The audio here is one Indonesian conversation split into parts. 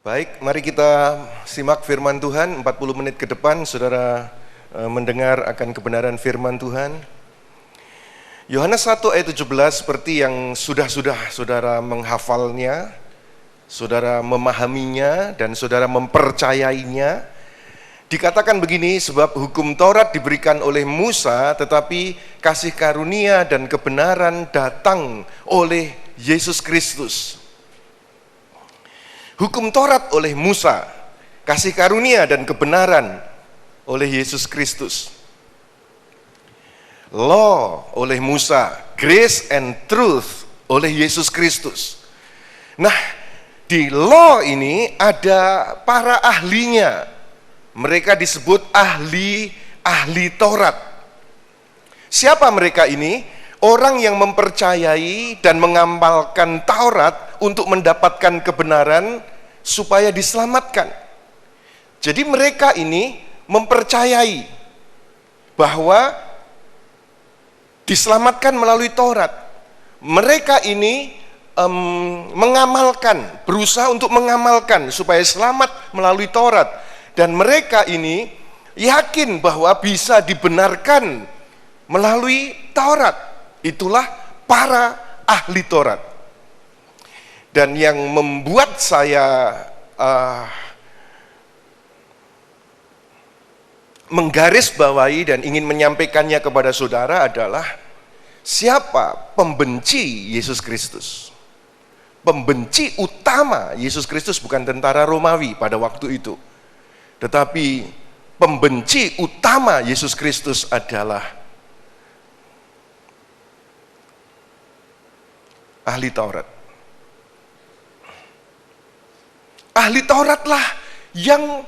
Baik, mari kita simak firman Tuhan. 40 menit ke depan saudara mendengar akan kebenaran firman Tuhan. Yohanes 1 ayat 17 seperti yang sudah saudara menghafalnya, saudara memahaminya dan saudara mempercayainya. Dikatakan begini, sebab hukum Taurat diberikan oleh Musa, tetapi kasih karunia dan kebenaran datang oleh Yesus Kristus. Hukum Taurat oleh Musa, kasih karunia dan kebenaran oleh Yesus Kristus. Law oleh Musa, grace and truth oleh Yesus Kristus. Nah, di law ini ada para ahlinya. Mereka disebut ahli Taurat. Siapa mereka ini? Orang yang mempercayai dan mengamalkan Taurat untuk mendapatkan kebenaran supaya diselamatkan. Jadi mereka ini mempercayai bahwa diselamatkan melalui Taurat. Mereka ini mengamalkan, berusaha untuk mengamalkan supaya selamat melalui Taurat. Dan mereka ini yakin bahwa bisa dibenarkan melalui Taurat. Itulah para ahli Taurat. Dan yang membuat saya menggarisbawahi dan ingin menyampaikannya kepada saudara adalah siapa pembenci Yesus Kristus. Pembenci utama Yesus Kristus bukan tentara Romawi pada waktu itu. Tetapi pembenci utama Yesus Kristus adalah ahli Taurat. Ahli Tauratlah yang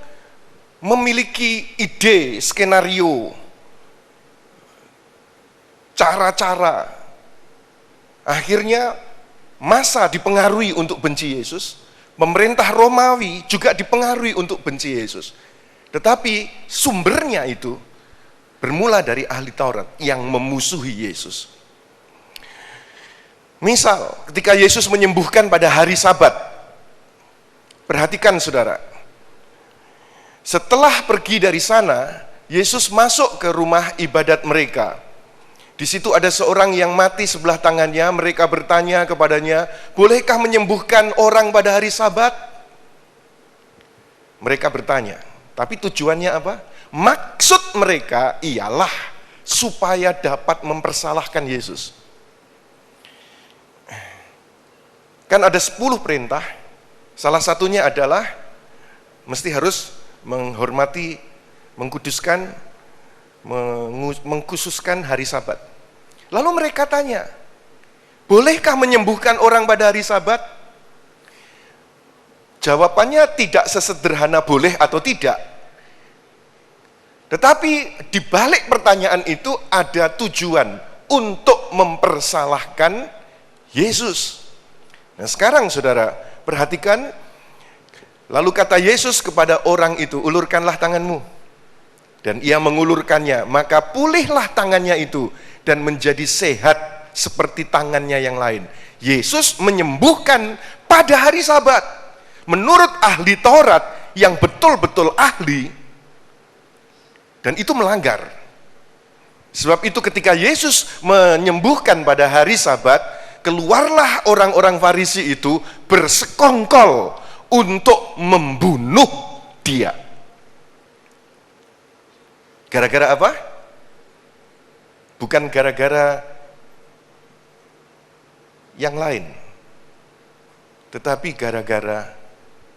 memiliki ide, skenario, cara-cara. Akhirnya masa dipengaruhi untuk benci Yesus. Pemerintah Romawi juga dipengaruhi untuk benci Yesus. Tetapi sumbernya itu bermula dari ahli Taurat yang memusuhi Yesus. Misal, ketika Yesus menyembuhkan pada hari Sabat, perhatikan saudara, setelah pergi dari sana, Yesus masuk ke rumah ibadat mereka. Di situ ada seorang yang mati sebelah tangannya. Mereka bertanya kepadanya, bolehkah menyembuhkan orang pada hari Sabat? Mereka bertanya, tapi tujuannya apa? Maksud mereka ialah supaya dapat mempersalahkan Yesus. Kan ada 10 perintah, salah satunya adalah mesti harus menghormati, mengkuduskan, mengkhususkan hari Sabat. Lalu mereka tanya, bolehkah menyembuhkan orang pada hari Sabat? Jawabannya tidak sesederhana boleh atau tidak. Tetapi di balik pertanyaan itu ada tujuan untuk mempersalahkan Yesus. Nah sekarang saudara, perhatikan, lalu kata Yesus kepada orang itu, ulurkanlah tanganmu. Dan ia mengulurkannya, maka pulihlah tangannya itu dan menjadi sehat seperti tangannya yang lain. Yesus menyembuhkan pada hari Sabat. Menurut ahli Taurat yang betul-betul ahli, dan itu melanggar. Sebab itu ketika Yesus menyembuhkan pada hari Sabat, keluarlah orang-orang Farisi itu bersekongkol untuk membunuh dia. Gara-gara apa? Bukan gara-gara yang lain, tetapi gara-gara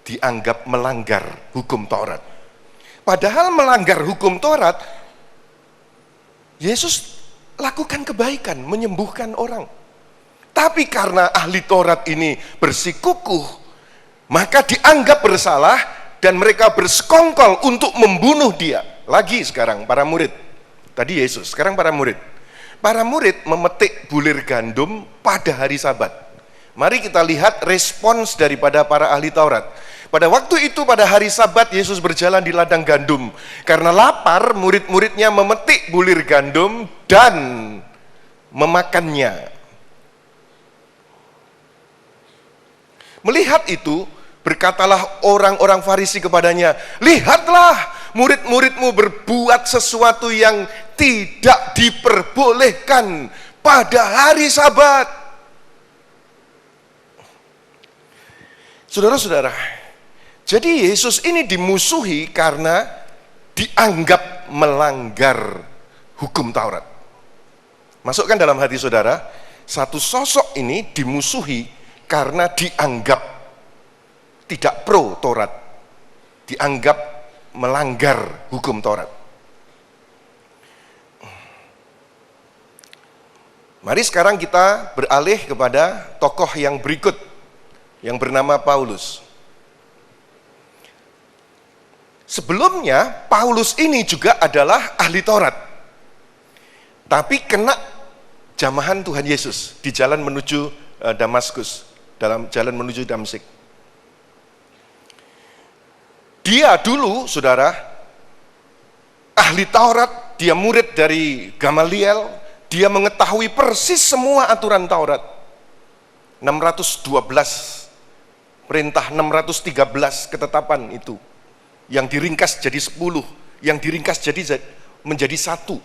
dianggap melanggar hukum Taurat. Padahal melanggar hukum Taurat, Yesus lakukan kebaikan, menyembuhkan orang. Tapi karena ahli Taurat ini bersikukuh, maka dianggap bersalah dan mereka bersekongkol untuk membunuh dia. Lagi sekarang para murid. Tadi Yesus, sekarang para murid. Para murid memetik bulir gandum pada hari Sabat. Mari kita lihat respons daripada para ahli Taurat. Pada waktu itu pada hari Sabat Yesus berjalan di ladang gandum. Karena lapar, murid-muridnya memetik bulir gandum dan memakannya. Melihat itu, Berkatalah orang-orang Farisi kepadanya, lihatlah murid-muridmu berbuat sesuatu yang tidak diperbolehkan pada hari Sabat. Saudara-saudara, jadi Yesus ini dimusuhi karena dianggap melanggar hukum Taurat. Masukkan dalam hati saudara, satu sosok ini dimusuhi karena dianggap tidak pro Taurat, dianggap melanggar hukum Taurat. Mari sekarang kita beralih kepada tokoh yang berikut, yang bernama Paulus. Sebelumnya Paulus ini juga adalah ahli Taurat, tapi kena jamahan Tuhan Yesus di jalan menuju Damaskus, dalam jalan menuju Damsyik. Dia dulu, saudara, ahli Taurat, dia murid dari Gamaliel, dia mengetahui persis semua aturan Taurat. 612 perintah, 613 ketetapan itu, yang diringkas jadi 10, yang diringkas menjadi 1.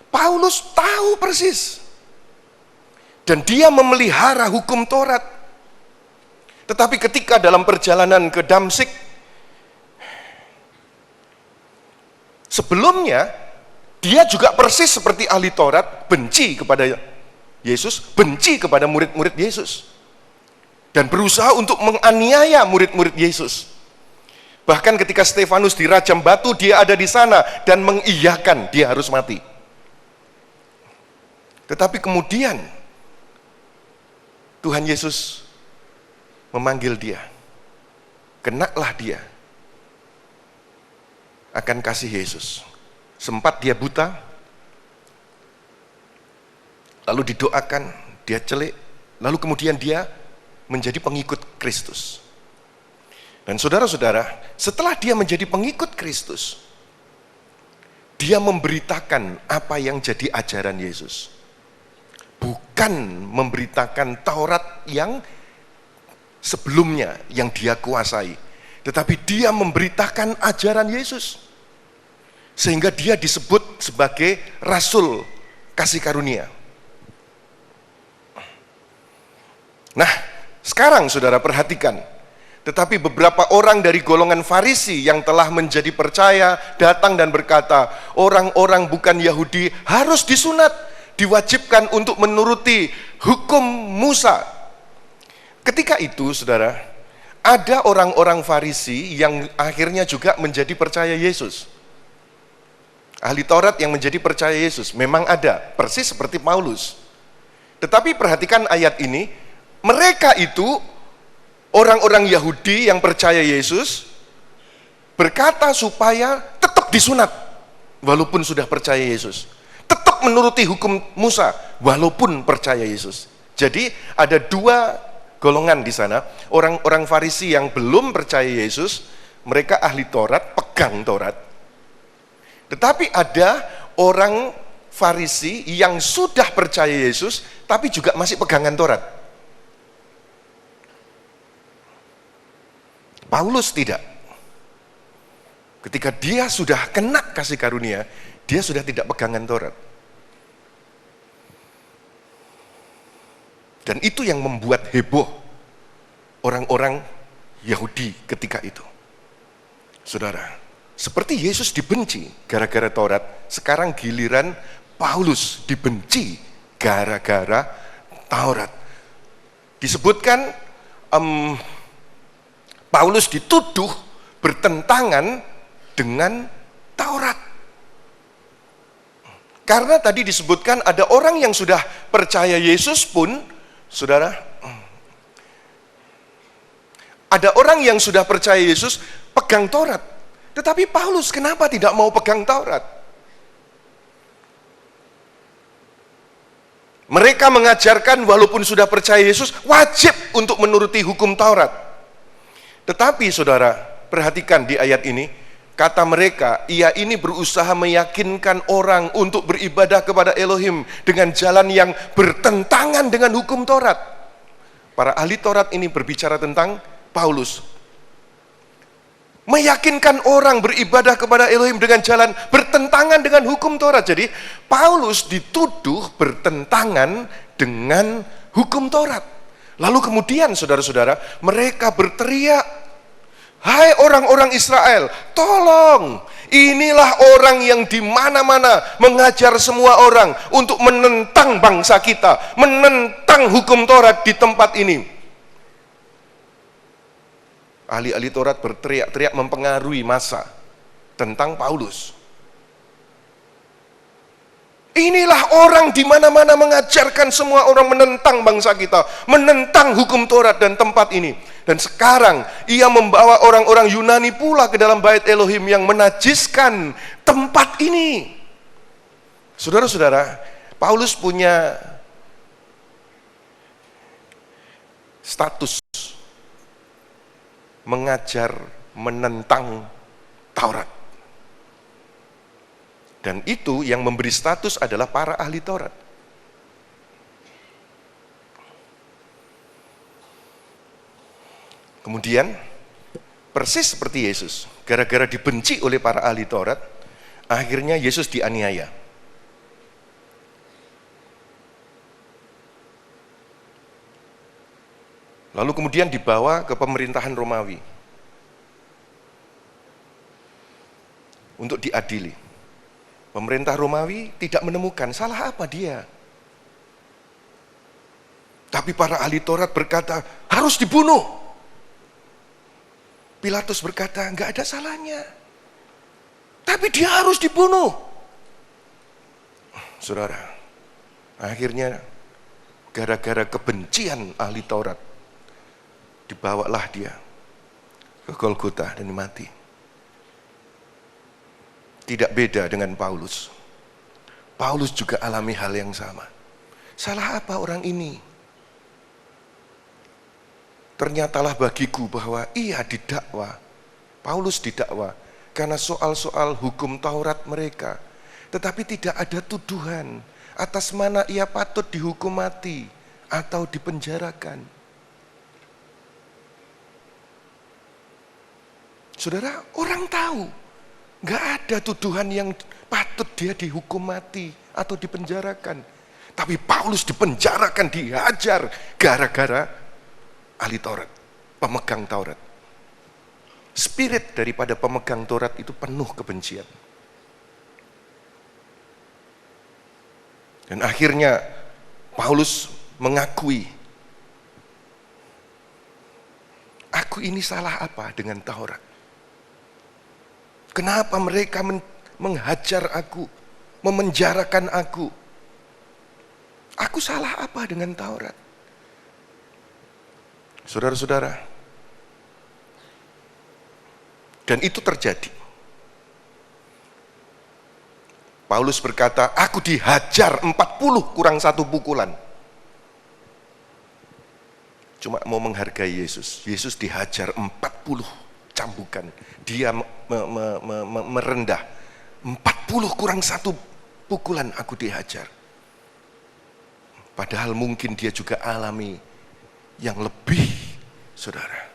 Paulus tahu persis, dan dia memelihara hukum Taurat. Tetapi ketika dalam perjalanan ke Damsyik, sebelumnya dia juga persis seperti ahli Taurat, benci kepada Yesus, benci kepada murid-murid Yesus, dan berusaha untuk menganiaya murid-murid Yesus. Bahkan ketika Stefanus dirajam batu, dia ada di sana dan mengiyakan dia harus mati. Tetapi kemudian Tuhan Yesus memanggil dia, kenalah dia akan kasih Yesus. Sempat dia buta, lalu didoakan, dia celik, lalu kemudian dia menjadi pengikut Kristus. Dan saudara-saudara, setelah dia menjadi pengikut Kristus, dia memberitakan apa yang jadi ajaran Yesus. Bukan memberitakan Taurat yang sebelumnya yang dia kuasai, tetapi dia memberitakan ajaran Yesus. Sehingga dia disebut sebagai Rasul Kasih Karunia. Nah, sekarang saudara perhatikan, tetapi beberapa orang dari golongan Farisi yang telah menjadi percaya datang dan berkata, orang-orang bukan Yahudi harus disunat, diwajibkan untuk menuruti hukum Musa. Ketika itu, saudara, ada orang-orang Farisi yang akhirnya juga menjadi percaya Yesus. Ahli Taurat yang menjadi percaya Yesus memang ada, persis seperti Paulus. Tetapi perhatikan ayat ini, mereka itu orang-orang Yahudi yang percaya Yesus berkata supaya tetap disunat walaupun sudah percaya Yesus, tetap menuruti hukum Musa walaupun percaya Yesus. Jadi ada dua golongan di sana, orang-orang Farisi yang belum percaya Yesus, mereka ahli Taurat, pegang Taurat. Tetapi ada orang Farisi yang sudah percaya Yesus, tapi juga masih pegangan Taurat. Paulus tidak. Ketika dia sudah kena kasih karunia, dia sudah tidak pegangan Taurat. Dan itu yang membuat heboh orang-orang Yahudi ketika itu. Saudara, seperti Yesus dibenci gara-gara Taurat, sekarang giliran Paulus dibenci gara-gara Taurat. Disebutkan Paulus dituduh bertentangan dengan Taurat. Karena tadi disebutkan ada orang yang sudah percaya Yesus pun, saudara, ada orang yang sudah percaya Yesus pegang Taurat. Tetapi Paulus kenapa tidak mau pegang Taurat? Mereka mengajarkan walaupun sudah percaya Yesus, wajib untuk menuruti hukum Taurat. Tetapi saudara, perhatikan di ayat ini, kata mereka, ia ini berusaha meyakinkan orang untuk beribadah kepada Elohim dengan jalan yang bertentangan dengan hukum Taurat. Para ahli Taurat ini berbicara tentang Paulus meyakinkan orang beribadah kepada Elohim dengan jalan bertentangan dengan hukum Taurat. Jadi Paulus dituduh bertentangan dengan hukum Taurat. Lalu kemudian saudara-saudara, mereka berteriak, "Hai orang-orang Israel, tolong! Inilah orang yang di mana-mana mengajar semua orang untuk menentang bangsa kita, menentang hukum Taurat di tempat ini." Ahli-ahli Taurat berteriak-teriak mempengaruhi massa tentang Paulus. Inilah orang di mana-mana mengajarkan semua orang menentang bangsa kita, menentang hukum Taurat dan tempat ini. Dan sekarang ia membawa orang-orang Yunani pula ke dalam bait Elohim yang menajiskan tempat ini. Saudara-saudara, Paulus punya status mengajar menentang Taurat. Dan itu yang memberi status adalah para ahli Taurat. Kemudian, persis seperti Yesus, gara-gara dibenci oleh para ahli Taurat, akhirnya Yesus dianiaya. Lalu kemudian dibawa ke pemerintahan Romawi untuk diadili. Pemerintah Romawi tidak menemukan salah apa dia. Tapi para ahli Taurat berkata, harus dibunuh. Pilatus berkata, enggak ada salahnya. Tapi dia harus dibunuh. Saudara, akhirnya gara-gara kebencian ahli Taurat, dibawalah dia ke Golgota dan mati. Tidak beda dengan Paulus. Paulus juga alami hal yang sama. Salah apa orang ini? Ternyatalah bagiku bahwa ia didakwa, Paulus didakwa karena soal-soal hukum Taurat mereka. Tetapi tidak ada tuduhan atas mana ia patut dihukum mati atau dipenjarakan. Saudara, orang tahu gak ada tuduhan yang patut dia dihukum mati atau dipenjarakan. Tapi Paulus dipenjarakan, dihajar gara-gara ahli Taurat, pemegang Taurat. Spirit daripada pemegang Taurat itu penuh kebencian. Dan akhirnya Paulus mengakui, aku ini salah apa dengan Taurat? Kenapa mereka menghajar aku, memenjarakan aku? Aku salah apa dengan Taurat? Saudara-saudara, dan itu terjadi. Paulus berkata, aku dihajar 40 kurang 1 pukulan. Cuma mau menghargai Yesus. Yesus dihajar 40 cambukan. Dia merendah. 40 kurang 1 pukulan aku dihajar. Padahal mungkin dia juga alami yang lebih, saudara.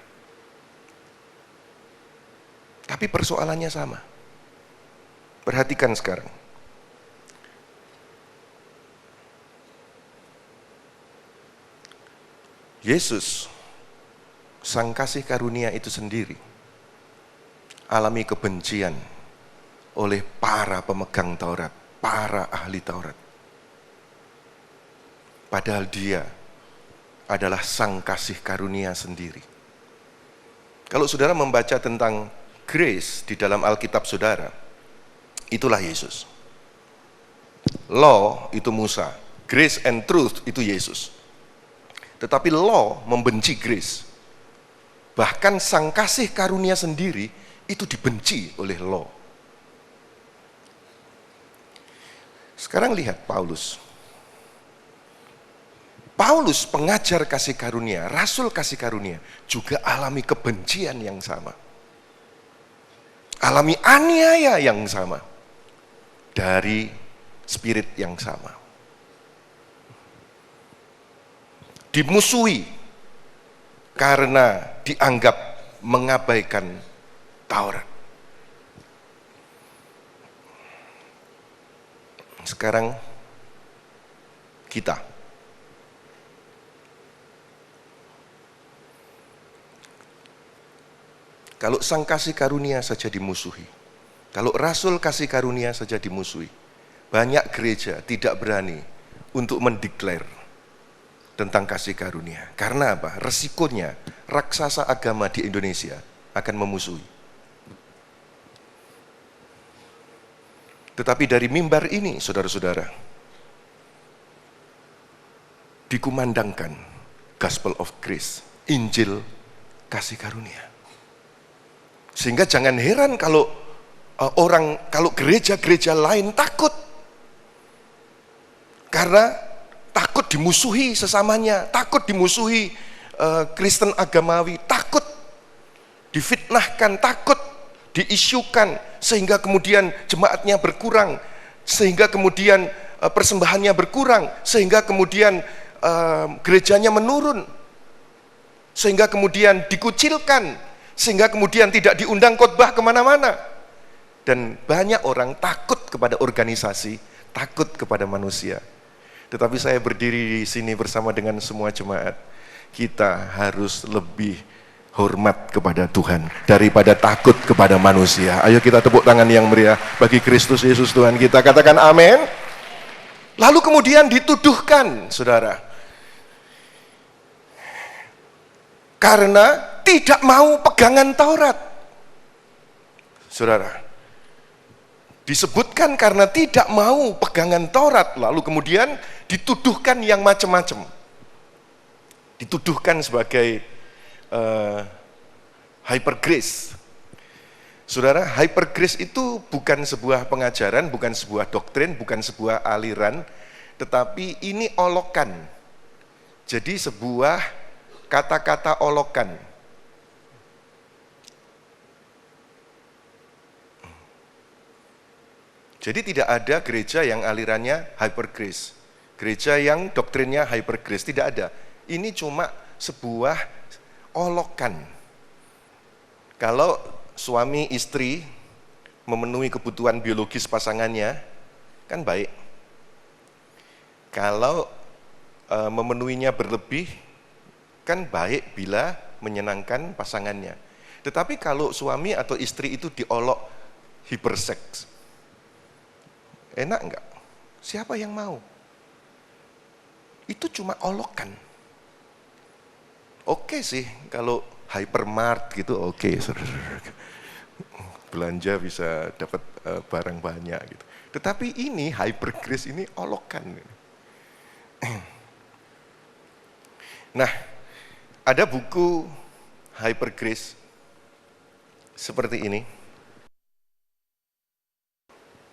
Tapi persoalannya sama. Perhatikan sekarang. Yesus, sang kasih karunia itu sendiri, alami kebencian oleh para pemegang Taurat, para ahli Taurat. Padahal dia adalah sang kasih karunia sendiri. Kalau saudara membaca tentang grace di dalam Alkitab saudara, itulah Yesus. Law itu Musa, grace and truth itu Yesus. Tetapi law membenci grace. Bahkan sang kasih karunia sendiri itu dibenci oleh law. Sekarang lihat Paulus. Paulus pengajar kasih karunia, rasul kasih karunia, juga alami kebencian yang sama. Alami aniaya yang sama. Dari spirit yang sama. Dimusuhi karena dianggap mengabaikan Taurat. Sekarang kita kalau sang kasih karunia saja dimusuhi, kalau rasul kasih karunia saja dimusuhi, banyak gereja tidak berani untuk mendeklar tentang kasih karunia. Karena apa? Resikonya raksasa agama di Indonesia akan memusuhi. Tetapi dari mimbar ini, saudara-saudara, dikumandangkan Gospel of Grace, Injil kasih karunia. Sehingga jangan heran kalau gereja-gereja lain takut. Karena takut dimusuhi sesamanya, takut dimusuhi Kristen agamawi, takut difitnahkan, takut diisukan, sehingga kemudian jemaatnya berkurang, sehingga kemudian persembahannya berkurang, sehingga kemudian gerejanya menurun, sehingga kemudian dikucilkan, sehingga kemudian tidak diundang khotbah kemana-mana. Dan banyak orang takut kepada organisasi, takut kepada manusia. Tetapi saya berdiri di sini bersama dengan semua jemaat, kita harus lebih hormat kepada Tuhan daripada takut kepada manusia. Ayo kita tepuk tangan yang meriah bagi Kristus Yesus Tuhan kita, katakan amin. Lalu kemudian dituduhkan, saudara, karena tidak mau pegangan Taurat. Saudara, disebutkan karena tidak mau pegangan Taurat, lalu kemudian dituduhkan yang macam-macam. Dituduhkan sebagai hyper grace. Saudara, hyper grace itu bukan sebuah pengajaran, bukan sebuah doktrin, bukan sebuah aliran, tetapi ini olokan. Jadi sebuah kata-kata olokan. Jadi tidak ada gereja yang alirannya hyper grace, gereja yang doktrinnya hyper grace, tidak ada. Ini cuma sebuah olokan. Kalau suami istri memenuhi kebutuhan biologis pasangannya, kan baik. Kalau memenuhinya berlebih, kan baik bila menyenangkan pasangannya. Tetapi kalau suami atau istri itu diolok hiperseks, enak enggak? Siapa yang mau? Itu cuma olokan. Oke sih, kalau hypermart gitu oke. Belanja bisa dapat barang banyak gitu. Tetapi ini hyper grace, ini olokan. Nah, ada buku hyper grace seperti ini.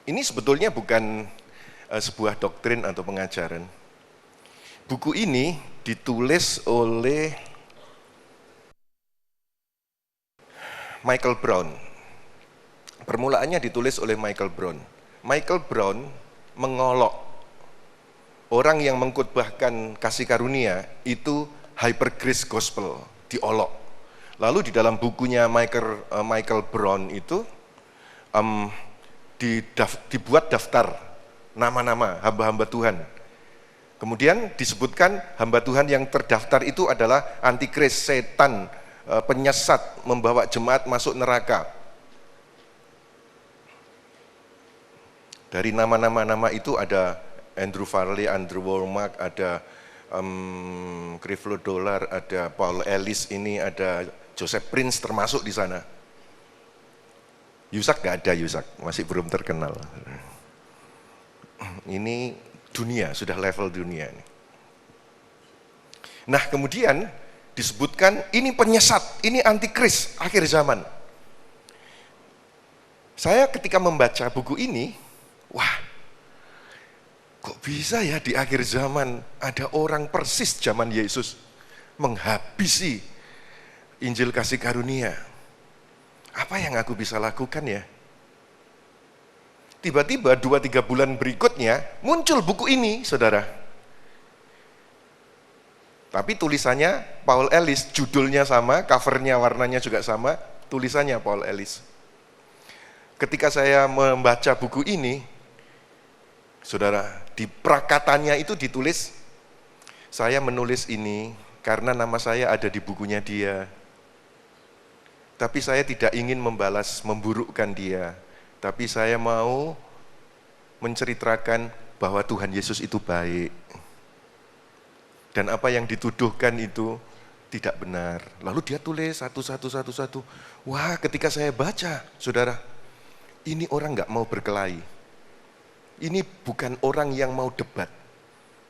Ini sebetulnya bukan sebuah doktrin atau pengajaran. Buku ini ditulis oleh Michael Brown. Permulaannya ditulis oleh Michael Brown. Michael Brown mengolok orang yang mengkhotbahkan kasih karunia itu hyper grace gospel, diolok. Lalu di dalam bukunya Michael Brown itu dibuat daftar nama-nama hamba-hamba Tuhan. Kemudian disebutkan hamba Tuhan yang terdaftar itu adalah antikris, setan, penyesat, membawa jemaat masuk neraka. Dari nama-nama itu ada Andrew Farley, Andrew Wommack, ada Creflo Dollar, ada Paul Ellis, ini ada Joseph Prince termasuk di sana. Yusak nggak ada, Yusak masih belum terkenal. Ini dunia, sudah level dunia ini. Nah kemudian disebutkan ini penyesat, ini antikris akhir zaman. Saya ketika membaca buku ini, wah, kok bisa ya di akhir zaman ada orang persis zaman Yesus menghabisi Injil kasih karunia. Apa yang aku bisa lakukan ya? Tiba-tiba 2-3 bulan berikutnya muncul buku ini, saudara. Tapi tulisannya Paul Ellis, judulnya sama, covernya warnanya juga sama, tulisannya Paul Ellis. Ketika saya membaca buku ini, saudara, di prakatanya itu ditulis, saya menulis ini karena nama saya ada di bukunya dia. Tapi saya tidak ingin membalas, memburukkan dia. Tapi saya mau menceritakan bahwa Tuhan Yesus itu baik. Dan apa yang dituduhkan itu tidak benar. Lalu dia tulis satu. Wah, ketika saya baca, saudara, ini orang gak mau berkelahi. Ini bukan orang yang mau debat,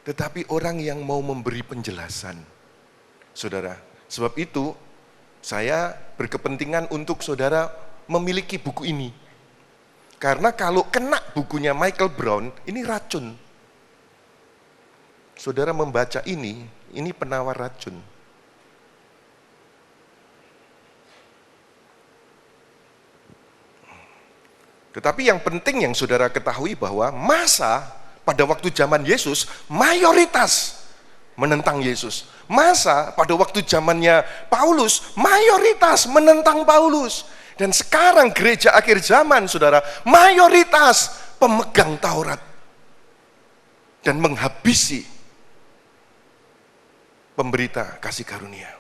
tetapi orang yang mau memberi penjelasan. Saudara, sebab itu saya berkepentingan untuk saudara memiliki buku ini. Karena kalau kena bukunya Michael Brown, ini racun. Saudara membaca ini penawar racun. Tetapi yang penting yang saudara ketahui bahwa masa pada waktu zaman Yesus mayoritas menentang Yesus. Masa pada waktu zamannya Paulus mayoritas menentang Paulus. Dan sekarang gereja akhir zaman, saudara, mayoritas pemegang Taurat dan menghabisi pemberita kasih karunia.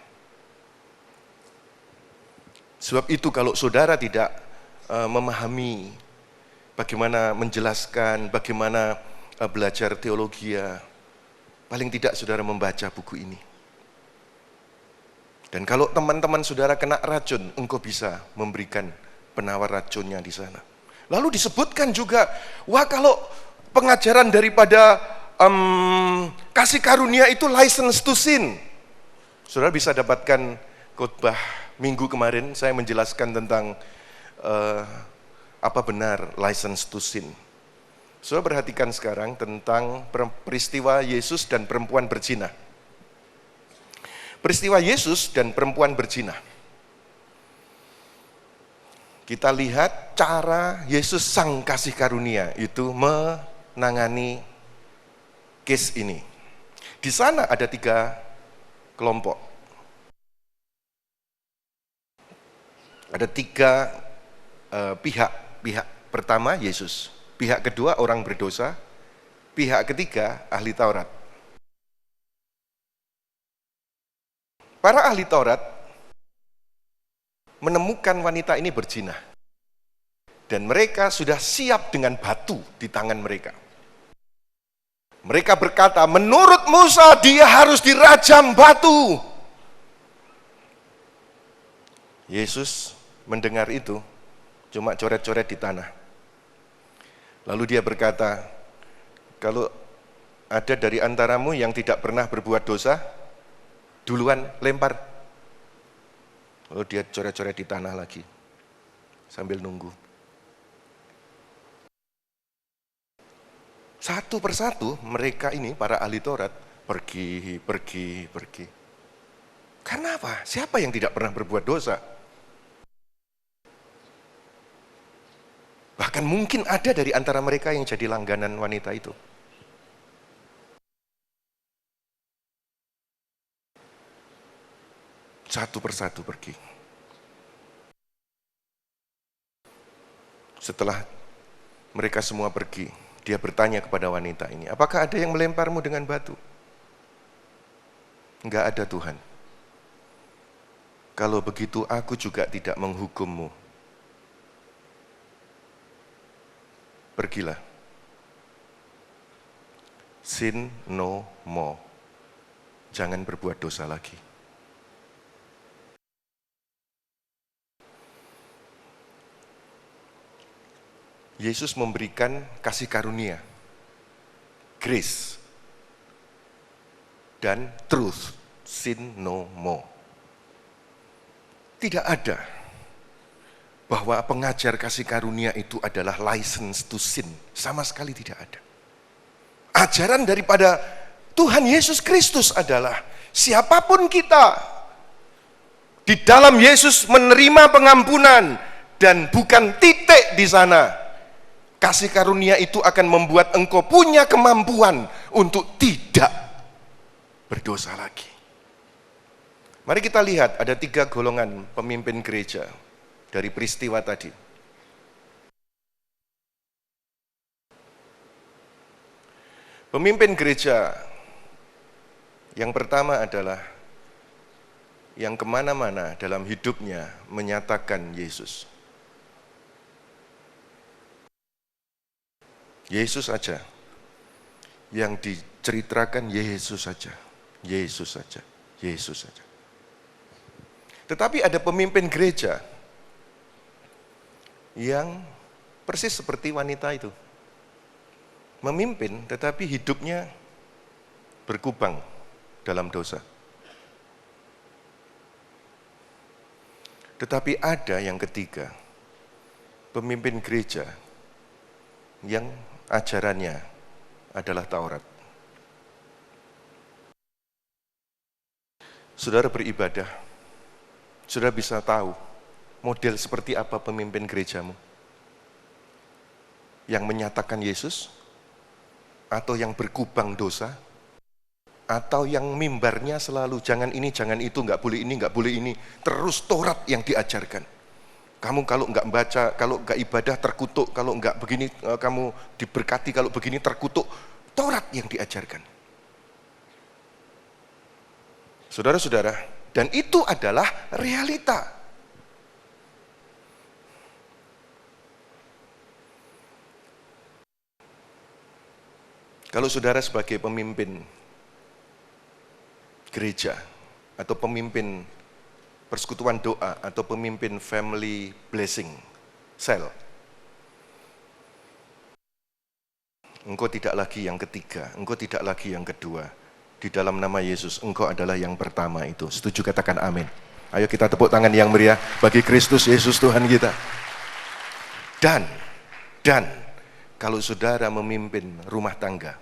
Sebab itu kalau saudara tidak memahami bagaimana menjelaskan, bagaimana belajar teologi, paling tidak saudara membaca buku ini. Dan kalau teman-teman saudara kena racun, engkau bisa memberikan penawar racunnya di sana. Lalu disebutkan juga, wah kalau pengajaran daripada kasih karunia itu license to sin. Saudara bisa dapatkan khotbah minggu kemarin, saya menjelaskan tentang apa benar license to sin. Saudara perhatikan sekarang tentang peristiwa Yesus dan perempuan berzina. Peristiwa Yesus dan perempuan berzina. Kita lihat cara Yesus sang kasih karunia itu menangani case ini. Di sana ada 3 kelompok. Ada 3 pihak. Pihak pertama Yesus, pihak kedua orang berdosa, pihak ketiga ahli Taurat. Para ahli Taurat menemukan wanita ini berzina. Dan mereka sudah siap dengan batu di tangan mereka. Mereka berkata, menurut Musa dia harus dirajam batu. Yesus mendengar itu, cuma coret-coret di tanah. Lalu dia berkata, kalau ada dari antaramu yang tidak pernah berbuat dosa, duluan lempar. Lalu dia coret-coret di tanah lagi, sambil nunggu. Satu persatu mereka ini, para ahli Taurat, pergi. Karena apa? Siapa yang tidak pernah berbuat dosa? Bahkan mungkin ada dari antara mereka yang jadi langganan wanita itu. Satu persatu pergi. Setelah mereka semua pergi, dia bertanya kepada wanita ini, apakah ada yang melemparmu dengan batu? Enggak ada, Tuhan. Kalau begitu aku juga tidak menghukummu. Pergilah. Sin no more. Jangan berbuat dosa lagi. Yesus memberikan kasih karunia, grace, dan truth, sin no more. Tidak ada bahwa pengajar kasih karunia itu adalah license to sin. Sama sekali tidak ada. Ajaran daripada Tuhan Yesus Kristus adalah siapapun kita, di dalam Yesus menerima pengampunan, dan bukan titik di sana. Kasih karunia itu akan membuat engkau punya kemampuan untuk tidak berdosa lagi. Mari kita lihat ada 3 golongan pemimpin gereja dari peristiwa tadi. Pemimpin gereja yang pertama adalah yang kemana-mana dalam hidupnya menyatakan Yesus. Yesus saja. Yang diceritakan Yesus saja. Yesus saja. Yesus saja. Tetapi ada pemimpin gereja yang persis seperti wanita itu. Memimpin tetapi hidupnya berkubang dalam dosa. Tetapi ada yang ketiga, pemimpin gereja yang ajarannya adalah Taurat. Saudara beribadah, saudara bisa tahu model seperti apa pemimpin gerejamu. Yang menyatakan Yesus, atau yang berkubang dosa, atau yang mimbarnya selalu jangan ini, jangan itu, nggak boleh ini, nggak boleh ini. Terus Taurat yang diajarkan. Kamu kalau nggak baca, kalau nggak ibadah terkutuk, kalau nggak begini kamu diberkati, kalau begini terkutuk. Taurat yang diajarkan. Saudara-saudara, dan itu adalah realita. Kalau saudara sebagai pemimpin gereja, atau pemimpin persekutuan doa, atau pemimpin family blessing cell, engkau tidak lagi yang ketiga, engkau tidak lagi yang kedua. Di dalam nama Yesus, engkau adalah yang pertama itu. Setuju, katakan amin. Ayo kita tepuk tangan yang meriah bagi Kristus Yesus Tuhan kita. Dan kalau saudara memimpin rumah tangga,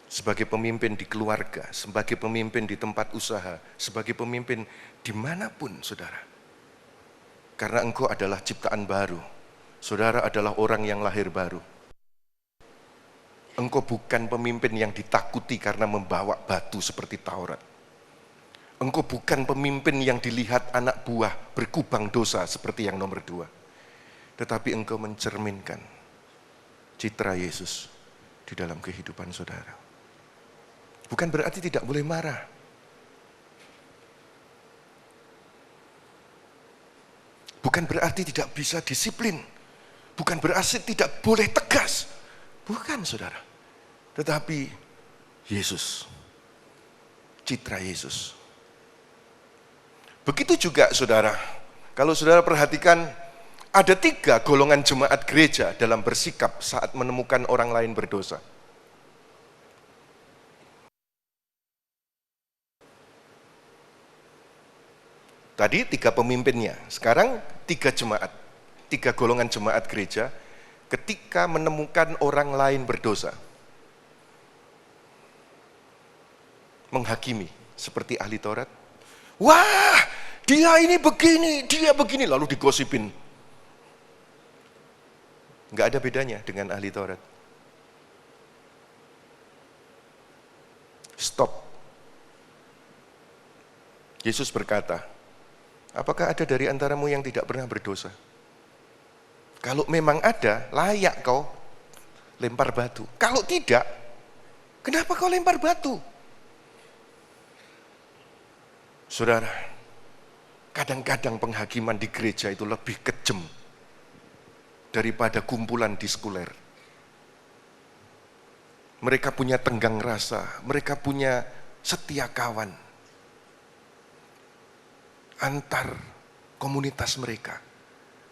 sebagai pemimpin di keluarga, sebagai pemimpin di tempat usaha, sebagai pemimpin dimanapun saudara, karena engkau adalah ciptaan baru, saudara adalah orang yang lahir baru. Engkau bukan pemimpin yang ditakuti karena membawa batu seperti Taurat. Engkau bukan pemimpin yang dilihat anak buah berkubang dosa seperti yang nomor 2. Tetapi engkau mencerminkan citra Yesus di dalam kehidupan saudara. Bukan berarti tidak boleh marah. Bukan berarti tidak bisa disiplin. Bukan berarti tidak boleh tegas. Bukan, saudara. Tetapi Yesus, citra Yesus. Begitu juga saudara, kalau saudara perhatikan, ada 3 golongan jemaat gereja dalam bersikap saat menemukan orang lain berdosa. Tadi 3 pemimpinnya, sekarang 3 jemaat, 3 golongan jemaat gereja ketika menemukan orang lain berdosa. Menghakimi seperti ahli Taurat. Wah, dia ini begini, dia begini, lalu digosipin. Nggak ada bedanya dengan ahli Taurat. Stop. Yesus berkata, apakah ada dari antaramu yang tidak pernah berdosa? Kalau memang ada, layak kau lempar batu. Kalau tidak, kenapa kau lempar batu? Saudara, kadang-kadang penghakiman di gereja itu lebih kejam daripada kumpulan diskuler. Mereka punya tenggang rasa, mereka punya setia kawan antar komunitas mereka.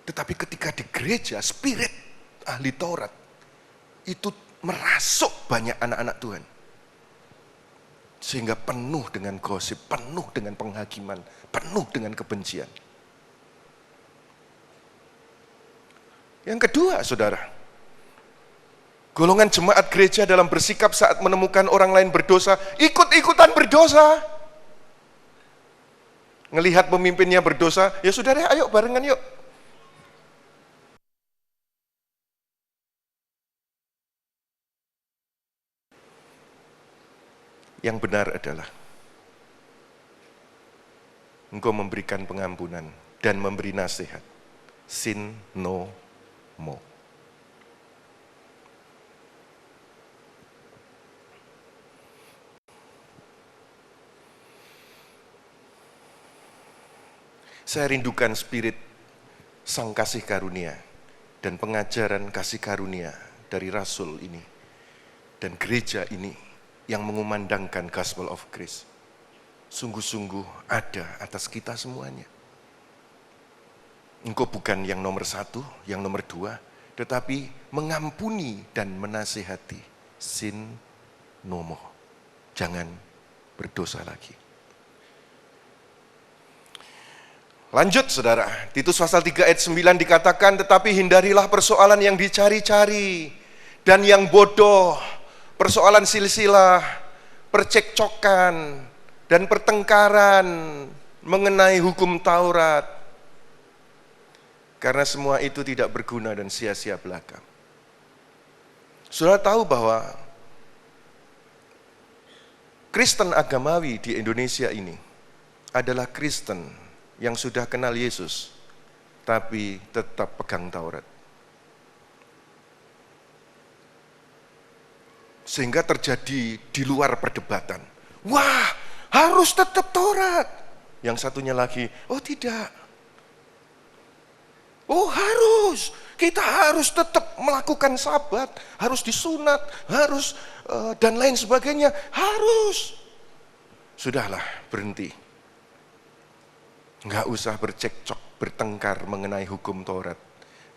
Tetapi ketika di gereja, spirit ahli Taurat itu merasuk banyak anak-anak Tuhan. Sehingga penuh dengan gosip, penuh dengan penghakiman, penuh dengan kebencian. Yang kedua, saudara, golongan jemaat gereja dalam bersikap saat menemukan orang lain berdosa, ikut-ikutan berdosa. Ngelihat pemimpinnya berdosa, ya saudara, ayo barengan yuk. Yang benar adalah engkau memberikan pengampunan dan memberi nasihat. Sin no more. Saya rindukan spirit sang kasih karunia dan pengajaran kasih karunia dari Rasul ini dan gereja ini yang mengumandangkan Gospel of Grace. Sungguh-sungguh ada atas kita semuanya. Engkau bukan yang nomor 1, yang nomor 2, tetapi mengampuni dan menasihati. Sin no more. Jangan berdosa lagi. Lanjut saudara, Titus pasal 3 ayat 9 dikatakan, tetapi hindarilah persoalan yang dicari-cari dan yang bodoh, persoalan silsilah, percekcokan, dan pertengkaran mengenai hukum Taurat. Karena semua itu tidak berguna dan sia-sia belaka. Saudara tahu bahwa Kristen agamawi di Indonesia ini adalah Kristen yang sudah kenal Yesus, tapi tetap pegang Taurat. Sehingga terjadi di luar perdebatan. Wah, harus tetap Taurat. Yang satunya lagi, oh tidak. Oh harus, kita harus tetap melakukan sabat, harus disunat, harus dan lain sebagainya, harus. Sudahlah, berhenti. Enggak usah bercekcok, bertengkar mengenai hukum Taurat.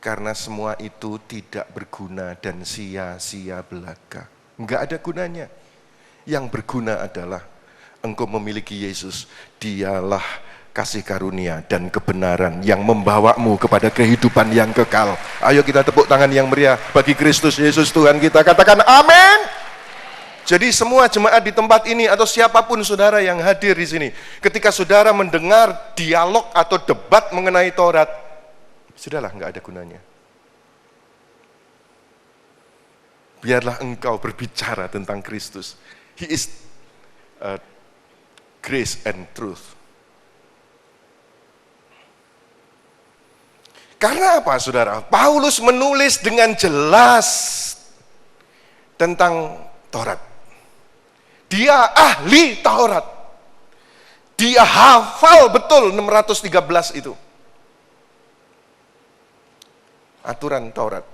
Karena semua itu tidak berguna dan sia-sia belaka. Enggak ada gunanya. Yang berguna adalah engkau memiliki Yesus. Dialah kasih karunia dan kebenaran yang membawamu kepada kehidupan yang kekal. Ayo kita tepuk tangan yang meriah bagi Kristus Yesus Tuhan kita. Katakan amin. Jadi semua jemaat di tempat ini atau siapapun saudara yang hadir di sini, ketika saudara mendengar dialog atau debat mengenai Taurat, sudahlah, nggak ada gunanya. Biarlah engkau berbicara tentang Kristus. He is grace and truth. Karena apa saudara? Paulus menulis dengan jelas tentang Taurat. Dia ahli Taurat. Dia hafal betul 613 itu. Aturan Taurat.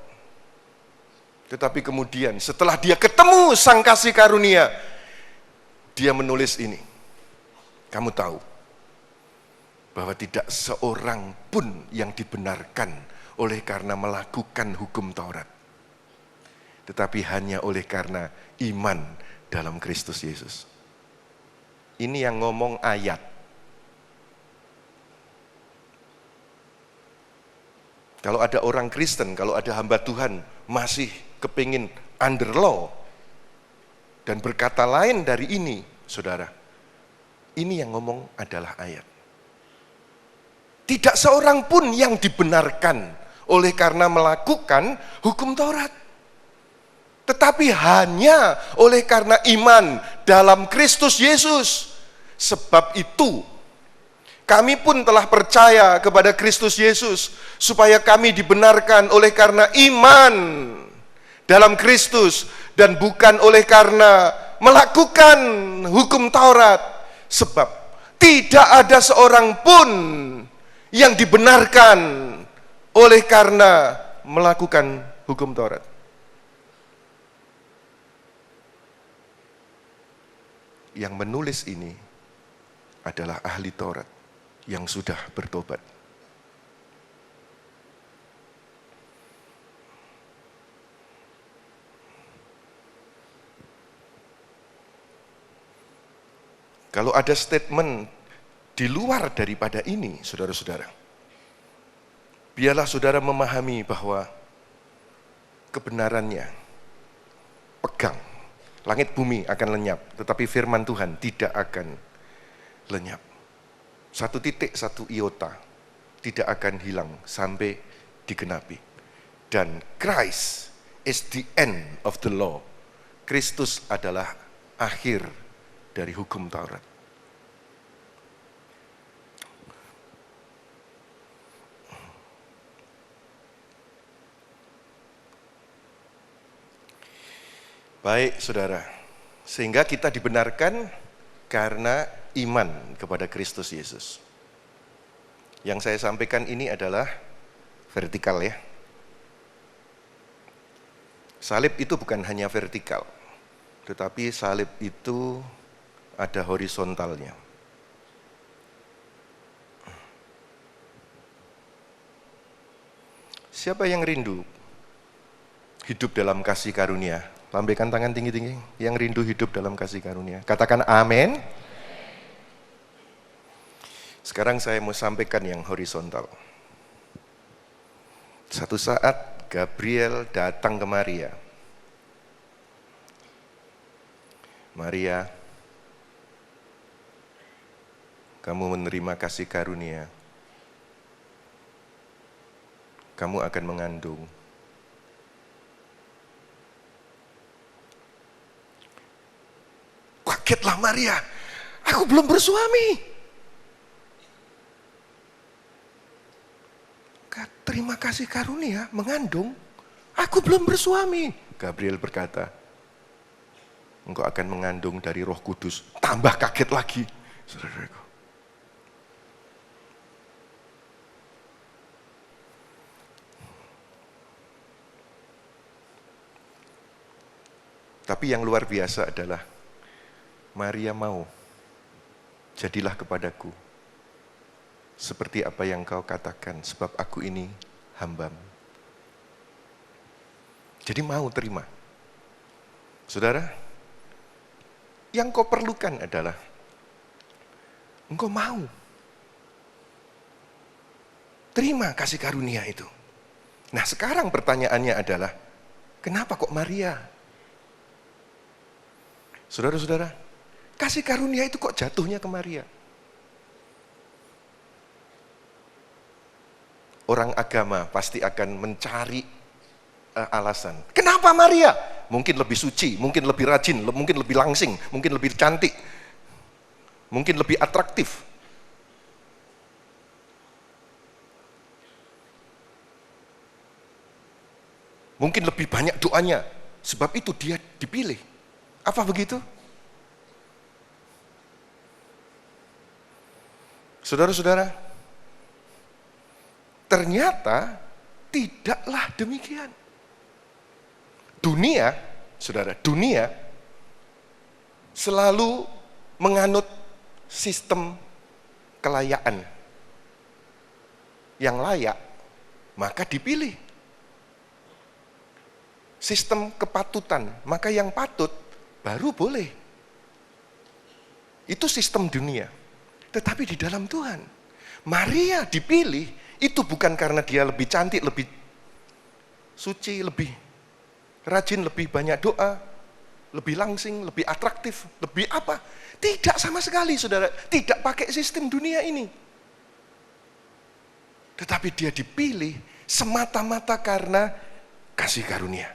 Tetapi kemudian setelah dia ketemu sang kasih karunia, dia menulis ini. Kamu tahu bahwa tidak seorang pun yang dibenarkan oleh karena melakukan hukum Taurat. Tetapi hanya oleh karena iman dalam Kristus Yesus. Ini yang ngomong ayat. Kalau ada orang Kristen, kalau ada hamba Tuhan masih kepingin under law dan berkata lain dari ini, saudara, ini yang ngomong adalah ayat. Tidak seorang pun yang dibenarkan oleh karena melakukan hukum Taurat. Tetapi hanya oleh karena iman dalam Kristus Yesus. Sebab itu, kami pun telah percaya kepada Kristus Yesus, supaya kami dibenarkan oleh karena iman dalam Kristus, dan bukan oleh karena melakukan hukum Taurat. Sebab tidak ada seorang pun yang dibenarkan oleh karena melakukan hukum Taurat. Yang menulis ini adalah ahli Taurat yang sudah bertobat. Kalau ada statement di luar daripada ini, saudara-saudara, biarlah saudara memahami bahwa kebenarannya pegang. Langit bumi akan lenyap, tetapi firman Tuhan tidak akan lenyap. Satu titik, satu iota tidak akan hilang sampai digenapi. Dan Christ is the end of the law. Kristus adalah akhir dari hukum Taurat. Baik, saudara. Sehingga kita dibenarkan karena iman kepada Kristus Yesus. Yang saya sampaikan ini adalah vertikal ya. Salib itu bukan hanya vertikal, tetapi salib itu ada horizontalnya. Siapa yang rindu hidup dalam kasih karunia? Lambaikan tangan tinggi-tinggi. Yang rindu hidup dalam kasih karunia. Katakan amin. Sekarang saya mau sampaikan yang horizontal. Satu saat Gabriel datang ke Maria. Maria, kamu menerima kasih karunia. Kamu akan mengandung. Kagetlah Maria, aku belum bersuami. Terima kasih karunia, mengandung. Aku belum bersuami. Gabriel berkata, engkau akan mengandung dari Roh Kudus. Tambah kaget lagi, saudaraku. Tapi yang luar biasa adalah Maria mau, jadilah kepadaku seperti apa yang kau katakan, sebab aku ini hamba-Mu. Jadi mau terima. Saudara, yang kau perlukan adalah engkau mau terima kasih karunia itu. Nah, sekarang pertanyaannya adalah, kenapa kok Maria? Saudara-saudara, kasih karunia itu kok jatuhnya ke Maria? Orang agama pasti akan mencari alasan. Kenapa Maria? Mungkin lebih suci, mungkin lebih rajin, mungkin lebih langsing, mungkin lebih cantik, mungkin lebih atraktif. Mungkin lebih banyak doanya, sebab itu dia dipilih. Apa begitu? Saudara-saudara, ternyata tidaklah demikian. Dunia, saudara, dunia selalu menganut sistem kelayaan. Yang layak, maka dipilih. Sistem kepatutan, maka yang patut baru boleh. Itu sistem dunia. Tetapi di dalam Tuhan, Maria dipilih, itu bukan karena dia lebih cantik, lebih suci, lebih rajin, lebih banyak doa, lebih langsing, lebih atraktif, lebih apa. Tidak sama sekali, saudara. Tidak pakai sistem dunia ini. Tetapi dia dipilih semata-mata karena kasih karunia.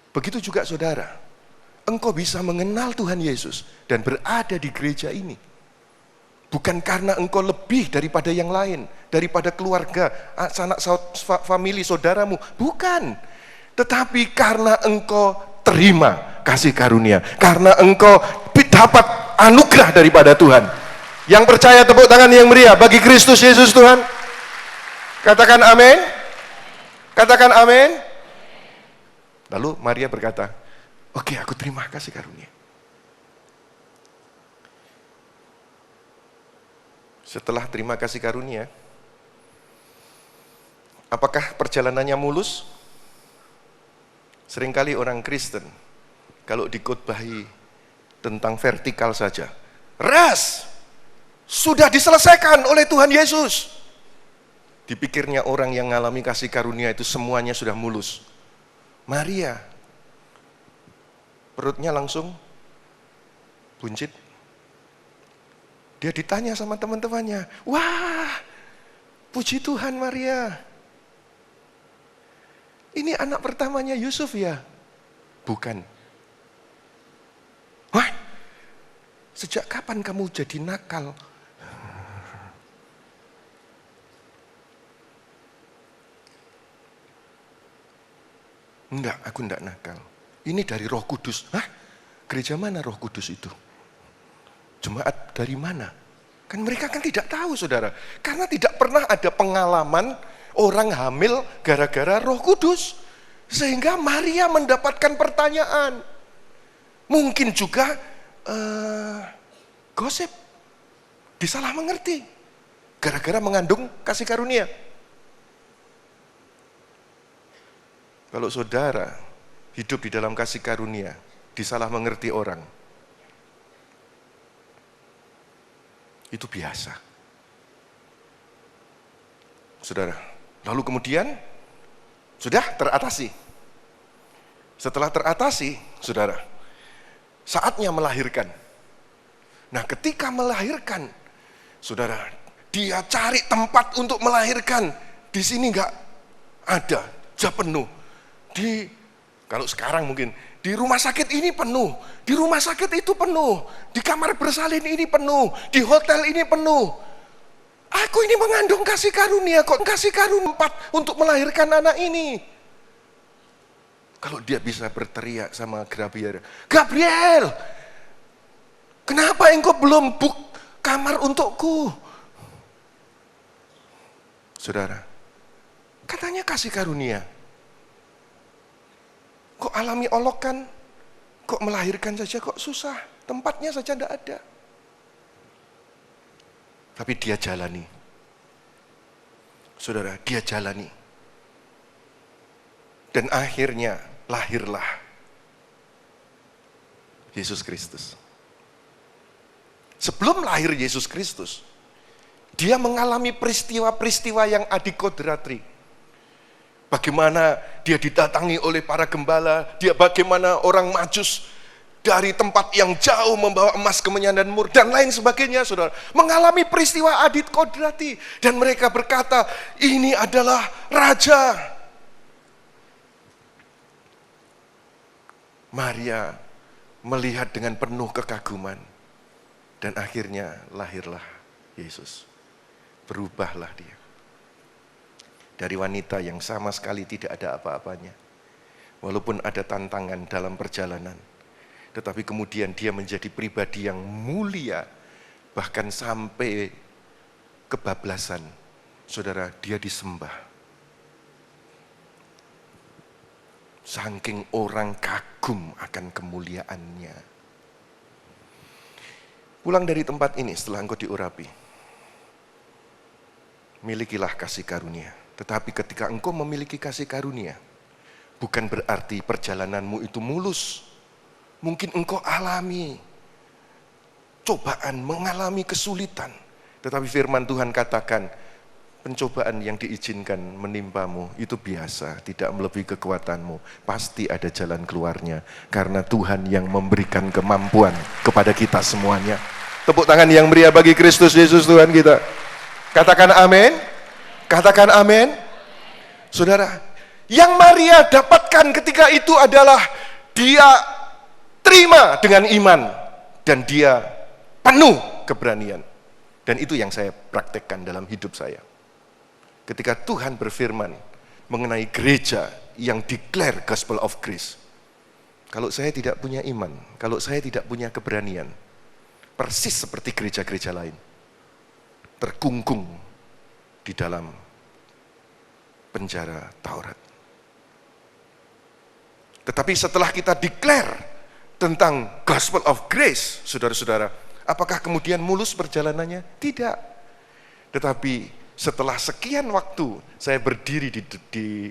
Begitu juga saudara, engkau bisa mengenal Tuhan Yesus dan berada di gereja ini. Bukan karena engkau lebih daripada yang lain, daripada keluarga, sanak famili, saudaramu. Bukan. Tetapi karena engkau terima kasih karunia. Karena engkau dapat anugerah daripada Tuhan. Yang percaya tepuk tangan yang meriah bagi Kristus Yesus Tuhan. Katakan amin. Katakan amin. Lalu Maria berkata, oke, aku terima kasih karunia. Setelah terima kasih karunia, apakah perjalanannya mulus? Seringkali orang Kristen, kalau dikhotbahi tentang vertikal saja, ras, sudah diselesaikan oleh Tuhan Yesus. Dipikirnya orang yang mengalami kasih karunia itu semuanya sudah mulus. Maria, perutnya langsung buncit. Dia ditanya sama teman-temannya, wah, puji Tuhan Maria. Ini anak pertamanya Yusuf ya? Bukan. Wah, sejak kapan kamu jadi nakal? Enggak, aku enggak nakal. Ini dari Roh Kudus. Hah? Gereja mana Roh Kudus itu? Jemaat dari mana? Kan mereka kan tidak tahu, saudara. Karena tidak pernah ada pengalaman orang hamil gara-gara Roh Kudus. Sehingga Maria mendapatkan pertanyaan. Mungkin juga gosip. Disalah mengerti. Gara-gara mengandung kasih karunia. Kalau saudara hidup di dalam kasih karunia, disalah mengerti orang, itu biasa. Saudara, lalu kemudian sudah teratasi. Setelah teratasi, saudara, saatnya melahirkan. Nah, ketika melahirkan, saudara, dia cari tempat untuk melahirkan. Di sini enggak ada, sudah penuh. Kalau sekarang mungkin, di rumah sakit ini penuh, di rumah sakit itu penuh, di kamar bersalin ini penuh, di hotel ini penuh. Aku ini mengandung kasih karunia kok, kasih karunia untuk melahirkan anak ini. Kalau dia bisa berteriak sama Gabriel, Gabriel, kenapa engkau belum book kamar untukku? Saudara, katanya kasih karunia. Kok alami olokan, kok melahirkan saja kok susah, tempatnya saja tidak ada. Tapi dia jalani. Saudara, dia jalani. Dan akhirnya lahirlah Yesus Kristus. Sebelum lahir Yesus Kristus, dia mengalami peristiwa-peristiwa yang adikodratri. Bagaimana dia didatangi oleh para gembala, bagaimana orang Majus dari tempat yang jauh membawa emas, kemenyan dan mur dan lain sebagainya, saudara. Mengalami peristiwa adikodratri dan mereka berkata, ini adalah raja. Maria melihat dengan penuh kekaguman dan akhirnya lahirlah Yesus. Berubahlah dia. Dari wanita yang sama sekali tidak ada apa-apanya. Walaupun ada tantangan dalam perjalanan. Tetapi kemudian dia menjadi pribadi yang mulia. Bahkan sampai kebablasan. Saudara, dia disembah. Saking orang kagum akan kemuliaannya. Pulang dari tempat ini setelah engkau diurapi. Milikilah kasih karunia. Tetapi ketika engkau memiliki kasih karunia, bukan berarti perjalananmu itu mulus. Mungkin engkau alami cobaan, mengalami kesulitan. Tetapi firman Tuhan katakan, pencobaan yang diizinkan menimpamu itu biasa, tidak melebihi kekuatanmu. Pasti ada jalan keluarnya. Karena Tuhan yang memberikan kemampuan kepada kita semuanya. Tepuk tangan yang meriah bagi Kristus Yesus Tuhan kita. Katakan amin. Katakan amin. Saudara, yang Maria dapatkan ketika itu adalah dia terima dengan iman dan dia penuh keberanian. Dan itu yang saya praktekkan dalam hidup saya. Ketika Tuhan berfirman mengenai gereja yang declare gospel of grace. Kalau saya tidak punya iman, kalau saya tidak punya keberanian, persis seperti gereja-gereja lain, terkungkung di dalam penjara Taurat. Tetapi setelah kita declare tentang gospel of grace, saudara-saudara, apakah kemudian mulus perjalanannya? Tidak. Tetapi setelah sekian waktu saya berdiri di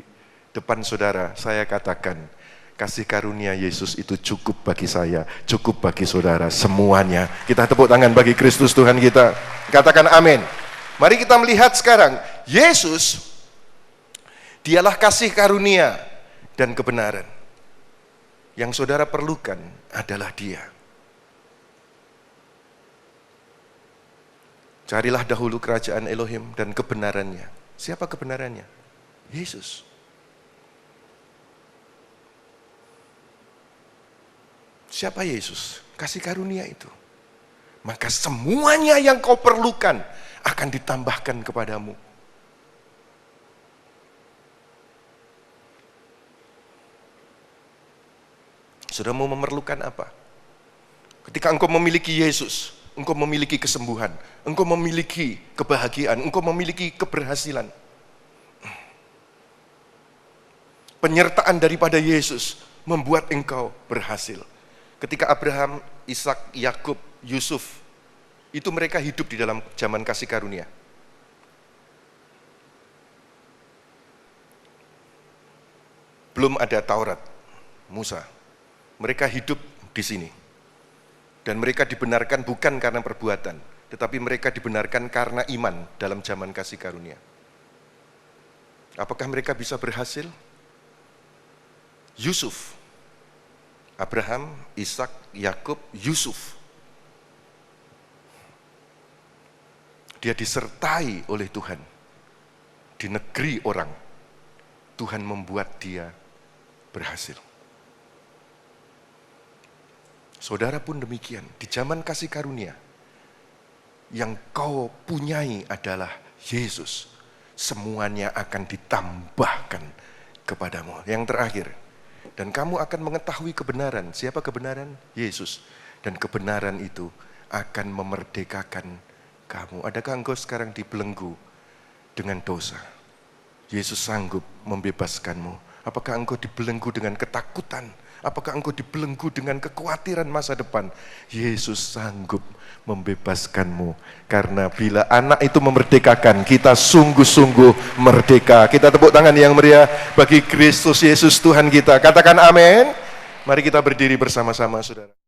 depan saudara, saya katakan, kasih karunia Yesus itu cukup bagi saya, cukup bagi saudara, semuanya. Kita tepuk tangan bagi Kristus Tuhan kita. Katakan amin. Mari kita melihat sekarang, Yesus, dialah kasih karunia dan kebenaran. Yang saudara perlukan adalah dia. Carilah dahulu kerajaan Elohim dan kebenarannya. Siapa kebenarannya? Yesus. Siapa Yesus? Kasih karunia itu. Maka semuanya yang kau perlukan akan ditambahkan kepadamu. Saudaramu memerlukan apa? Ketika engkau memiliki Yesus, engkau memiliki kesembuhan, engkau memiliki kebahagiaan, engkau memiliki keberhasilan. Penyertaan daripada Yesus membuat engkau berhasil. Ketika Abraham, Ishak, Yakub, Yusuf, itu mereka hidup di dalam zaman kasih karunia. Belum ada Taurat, Musa. Mereka hidup di sini. Dan mereka dibenarkan bukan karena perbuatan, tetapi mereka dibenarkan karena iman dalam zaman kasih karunia. Apakah mereka bisa berhasil? Yusuf, Abraham, Ishak, Yakub, Yusuf. Dia disertai oleh Tuhan. Di negeri orang, Tuhan membuat dia berhasil. Saudara pun demikian, di zaman kasih karunia, yang kau punyai adalah Yesus. Semuanya akan ditambahkan kepadamu. Yang terakhir, dan kamu akan mengetahui kebenaran. Siapa kebenaran? Yesus. Dan kebenaran itu akan memerdekakan kamu. Adakah engkau sekarang dibelenggu dengan dosa? Yesus sanggup membebaskanmu. Apakah engkau dibelenggu dengan ketakutan? Apakah engkau dibelenggu dengan kekhawatiran masa depan? Yesus sanggup membebaskanmu. Karena bila anak itu memerdekakan, kita sungguh-sungguh merdeka. Kita tepuk tangan yang meriah bagi Kristus Yesus Tuhan kita. Katakan amin. Mari kita berdiri bersama-sama, saudara.